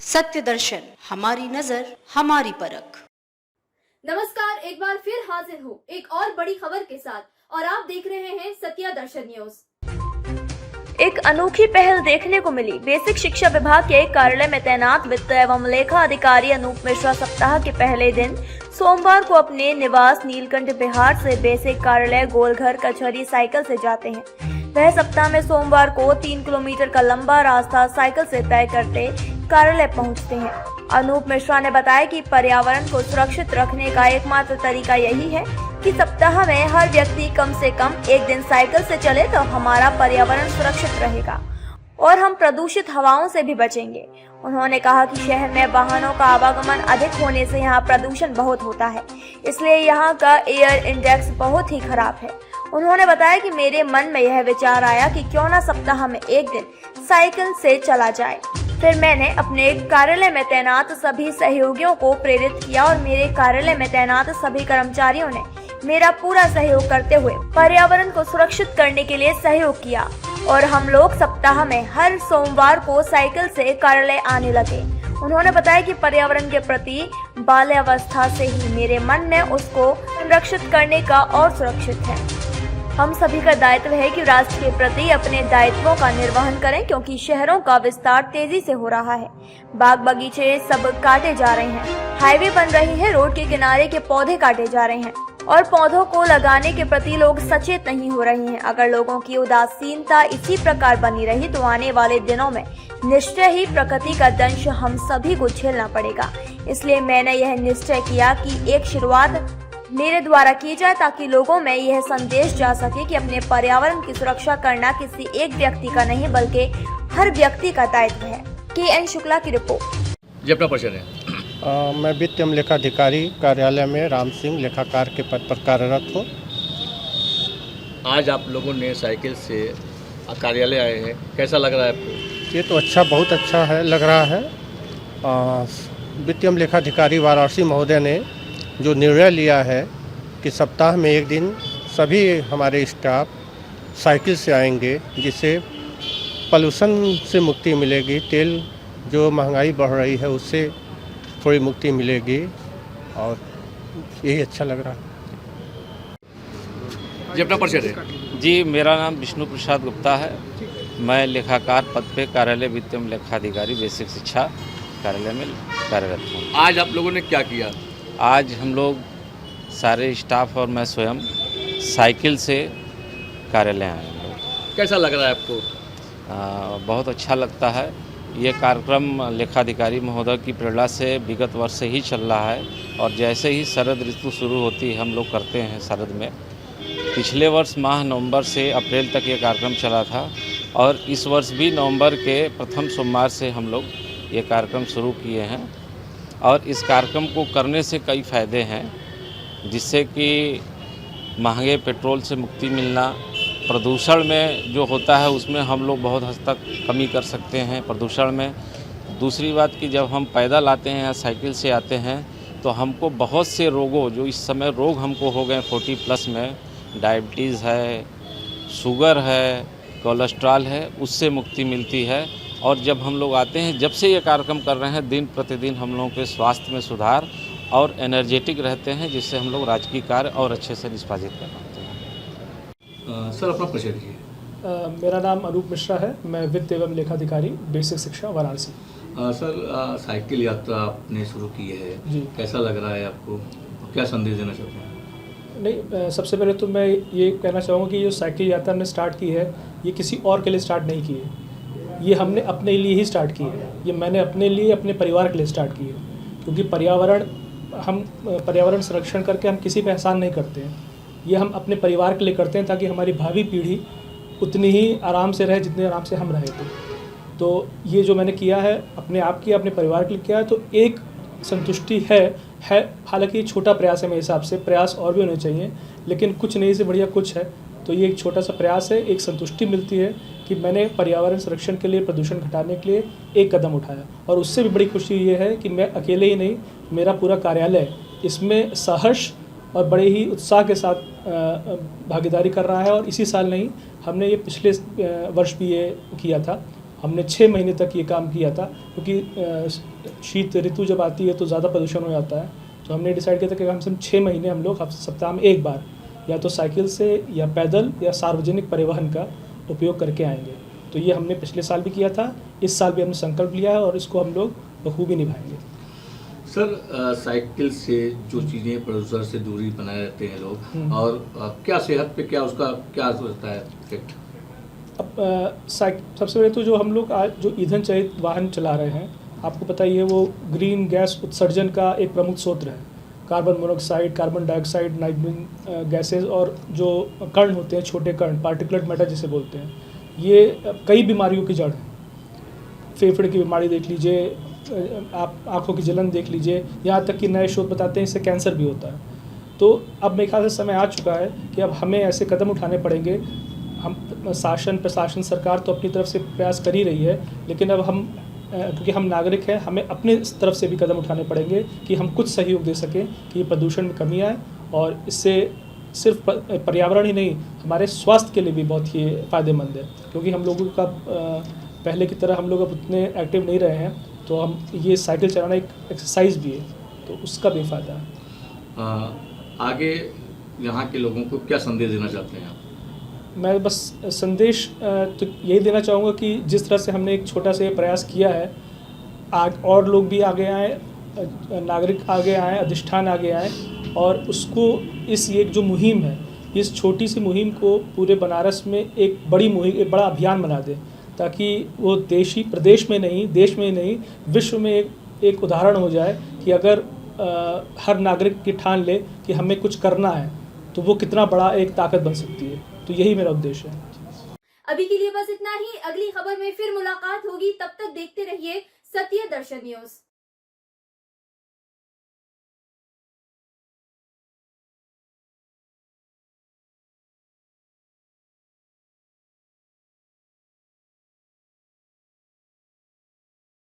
सत्य दर्शन, हमारी नजर, हमारी परख। नमस्कार, एक बार फिर हाजिर हूँ एक और बड़ी खबर के साथ और आप देख रहे हैं सत्य दर्शन न्यूज। एक अनोखी पहल देखने को मिली। बेसिक शिक्षा विभाग के कार्यालय में तैनात वित्त एवं लेखा अधिकारी अनूप मिश्रा सप्ताह के पहले दिन सोमवार को अपने निवास नीलकंठ बिहार से बेसिक कार्यालय गोलघर कचहरी साइकिल से जाते हैं। वह सप्ताह में सोमवार को 3 किलोमीटर का लंबा रास्ता साइकिल से तय करते कार्यालय पहुंचते हैं। अनूप मिश्रा ने बताया कि पर्यावरण को सुरक्षित रखने का एकमात्र तरीका यही है कि सप्ताह में हर व्यक्ति कम से कम एक दिन साइकिल से चले तो हमारा पर्यावरण सुरक्षित रहेगा और हम प्रदूषित हवाओं से भी बचेंगे। उन्होंने कहा कि शहर में वाहनों का आवागमन अधिक होने से यहाँ प्रदूषण बहुत होता है, इसलिए यहाँ का एयर इंडेक्स बहुत ही खराब है। उन्होंने बताया कि मेरे मन में यह विचार आया कि क्यों न सप्ताह में एक दिन साइकिल से चला जाए। फिर मैंने अपने कार्यालय में तैनात सभी सहयोगियों को प्रेरित किया और मेरे कार्यालय में तैनात सभी कर्मचारियों ने मेरा पूरा सहयोग करते हुए पर्यावरण को सुरक्षित करने के लिए सहयोग किया और हम लोग सप्ताह में हर सोमवार को साइकिल से कार्यालय आने लगे। उन्होंने बताया कि पर्यावरण के प्रति बाल्यावस्था से ही मेरे मन में उसको संरक्षित करने का और सुरक्षित है। हम सभी का दायित्व है कि राष्ट्र के प्रति अपने दायित्वों का निर्वहन करें, क्योंकि शहरों का विस्तार तेजी से हो रहा है। बाग बगीचे सब काटे जा रहे हैं, हाईवे बन रही है, रोड के किनारे के पौधे काटे जा रहे हैं और पौधों को लगाने के प्रति लोग सचेत नहीं हो रहे हैं। अगर लोगों की उदासीनता इसी प्रकार बनी रही तो आने वाले दिनों में निश्चय ही प्रकृति का दंश हम सभी को झेलना पड़ेगा। इसलिए मैंने यह निश्चय किया कि एक शुरुआत मेरे द्वारा की जाए ताकि लोगों में यह संदेश जा सके कि अपने पर्यावरण की सुरक्षा करना किसी एक व्यक्ति का नहीं बल्कि हर व्यक्ति का दायित्व है। KN शुक्ला की रिपोर्ट। जी, अपना परिचय है। मैं वित्त एवं लेखाधिकारी कार्यालय में राम सिंह लेखाकार के पद पर कार्यरत हूँ। आज आप लोगों ने साइकिल से कार्यालय आए हैं, कैसा लग रहा है आपको? ये तो अच्छा, बहुत अच्छा है, लग रहा है। वित्त एवं लेखाधिकारी वाराणसी महोदय ने जो निर्णय लिया है कि सप्ताह में एक दिन सभी हमारे स्टाफ साइकिल से आएंगे, जिससे पॉल्यूशन से मुक्ति मिलेगी, तेल जो महंगाई बढ़ रही है उससे थोड़ी मुक्ति मिलेगी और यही अच्छा लग रहा है। जी, अपना परिचय है। जी, मेरा नाम विष्णु प्रसाद गुप्ता है। मैं लेखाकार पद पे कार्यालय वित्त एवं लेखाधिकारी बेसिक शिक्षा कार्यालय में कार्यरत हूँ। आज आप लोगों ने क्या किया? आज हम लोग सारे स्टाफ और मैं स्वयं साइकिल से कार्यालय आए हैं लोग। कैसा लग रहा है आपको? बहुत अच्छा लगता है। ये कार्यक्रम लेखाधिकारी महोदय की प्रेरणा से विगत वर्ष से ही चल रहा है और जैसे ही शरद ऋतु शुरू होती है हम लोग करते हैं शरद में। पिछले वर्ष माह नवंबर से अप्रैल तक ये कार्यक्रम चला था और इस वर्ष भी नवंबर के प्रथम सोमवार से हम लोग ये कार्यक्रम शुरू किए हैं और इस कार्यक्रम को करने से कई फ़ायदे हैं, जिससे कि महंगे पेट्रोल से मुक्ति मिलना, प्रदूषण में जो होता है उसमें हम लोग बहुत हद तक कमी कर सकते हैं प्रदूषण में। दूसरी बात कि जब हम पैदल आते हैं या साइकिल से आते हैं तो हमको बहुत से रोगों, जो इस समय रोग हमको हो गए 40+ में, डायबिटीज़ है, शुगर है, कोलेस्ट्रॉल है, उससे मुक्ति मिलती है। और जब हम लोग आते हैं, जब से ये कार्यक्रम कर रहे हैं, दिन प्रतिदिन हम लोगों के स्वास्थ्य में सुधार और एनर्जेटिक रहते हैं, जिससे हम लोग राजकीय कार्य और अच्छे से निष्पादित कर पाते हैं। सर, अपना परिचय दीजिए। मेरा नाम अनूप मिश्रा है। मैं वित्त एवं लेखाधिकारी बेसिक शिक्षा वाराणसी। सर, साइकिल यात्रा आपने शुरू की है जी, कैसा लग रहा है आपको? क्या संदेश देना चाहते हैं? नहीं, सबसे पहले तो मैं ये कहना चाहूँगा कि जो साइकिल यात्रा हमने स्टार्ट की है ये किसी और के लिए स्टार्ट नहीं की है, ये हमने अपने लिए ही स्टार्ट की है। ये मैंने अपने लिए, अपने परिवार के लिए स्टार्ट की है, क्योंकि पर्यावरण संरक्षण करके हम किसी पे एहसान नहीं करते हैं। ये हम अपने परिवार के लिए करते हैं ताकि हमारी भावी पीढ़ी उतनी ही आराम से रहे जितने आराम से हम रहे थे। तो ये जो मैंने किया है अपने आप किया, अपने परिवार के लिए किया है, तो एक संतुष्टि है। हालांकि छोटा प्रयास है, मेरे हिसाब से प्रयास और भी होने चाहिए, लेकिन कुछ नहीं से बढ़िया कुछ है। तो ये एक छोटा सा प्रयास है, एक संतुष्टि मिलती है कि मैंने पर्यावरण संरक्षण के लिए, प्रदूषण घटाने के लिए एक कदम उठाया। और उससे भी बड़ी खुशी ये है कि मैं अकेले ही नहीं, मेरा पूरा कार्यालय इसमें सहर्ष और बड़े ही उत्साह के साथ भागीदारी कर रहा है। और इसी साल नहीं, हमने ये पिछले वर्ष भी ये किया था। हमने 6 महीने तक ये काम किया था, क्योंकि शीत ऋतु जब आती है तो ज़्यादा प्रदूषण हो जाता है, तो हमने डिसाइड किया था कि कम से कम 6 महीने हम लोग सप्ताह में एक बार या तो साइकिल से या पैदल या सार्वजनिक परिवहन का उपयोग करके आएंगे। तो ये हमने पिछले साल भी किया था, इस साल भी हमने संकल्प लिया है और इसको हम लोग बखूबी निभाएंगे। सर साइकिल से जो चीज़ें प्रदूषण से दूरी बनाए रहते हैं लोग, और क्या सेहत पे क्या उसका क्या रहता है इफेक्ट? अब सबसे पहले तो जो हम लोग आज जो ईंधन चालित वाहन चला रहे हैं, आपको पता ही है वो ग्रीन गैस उत्सर्जन का एक प्रमुख स्रोत है। Carbon monoxide, carbon dioxide, nitrogen gases और जो कण होते हैं, छोटे कण, पार्टिकुलेट मैटर जिसे बोलते हैं, ये कई बीमारियों की जड़ है। फेफड़े की बीमारी देख लीजिए, आप आँखों की जलन देख लीजिए, यहाँ तक कि नए शोध बताते हैं इससे कैंसर भी होता है। तो अब मेरे ख्याल से समय आ चुका है कि अब हमें ऐसे कदम उठाने पड़ेंगे। हम शासन प्रशासन सरकार तो अपनी तरफ से प्रयास कर ही रही है, लेकिन अब हम क्योंकि हम नागरिक हैं, हमें अपने तरफ से भी कदम उठाने पड़ेंगे कि हम कुछ सहयोग दे सकें कि प्रदूषण में कमी आए, और इससे सिर्फ पर्यावरण ही नहीं, हमारे स्वास्थ्य के लिए भी बहुत ही फ़ायदेमंद है। क्योंकि हम लोगों का पहले की तरह हम लोग अब उतने एक्टिव नहीं रहे हैं, तो हम ये साइकिल चलाना एक एक्सरसाइज भी है, तो उसका भी फ़ायदा है। आगे यहाँ के लोगों को क्या संदेश देना चाहते हैं आप? मैं बस संदेश तो यही देना चाहूँगा कि जिस तरह से हमने एक छोटा सा ये प्रयास किया है, आज और लोग भी आगे आएँ, नागरिक आगे आएँ, अधिष्ठान आगे आएँ, और उसको ये जो मुहिम है, इस छोटी सी मुहिम को पूरे बनारस में एक बड़ी मुहिम, एक बड़ा अभियान बना दें, ताकि वो प्रदेश में नहीं, देश में ही नहीं, विश्व में एक उदाहरण हो जाए कि अगर हर नागरिक की ठान ले कि हमें कुछ करना है, तो वो कितना बड़ा एक ताकत बन सकती है। तो यही मेरा उद्देश्य है। अभी के लिए बस इतना ही। अगली खबर में फिर मुलाकात होगी, तब तक देखते रहिए सत्य दर्शन न्यूज।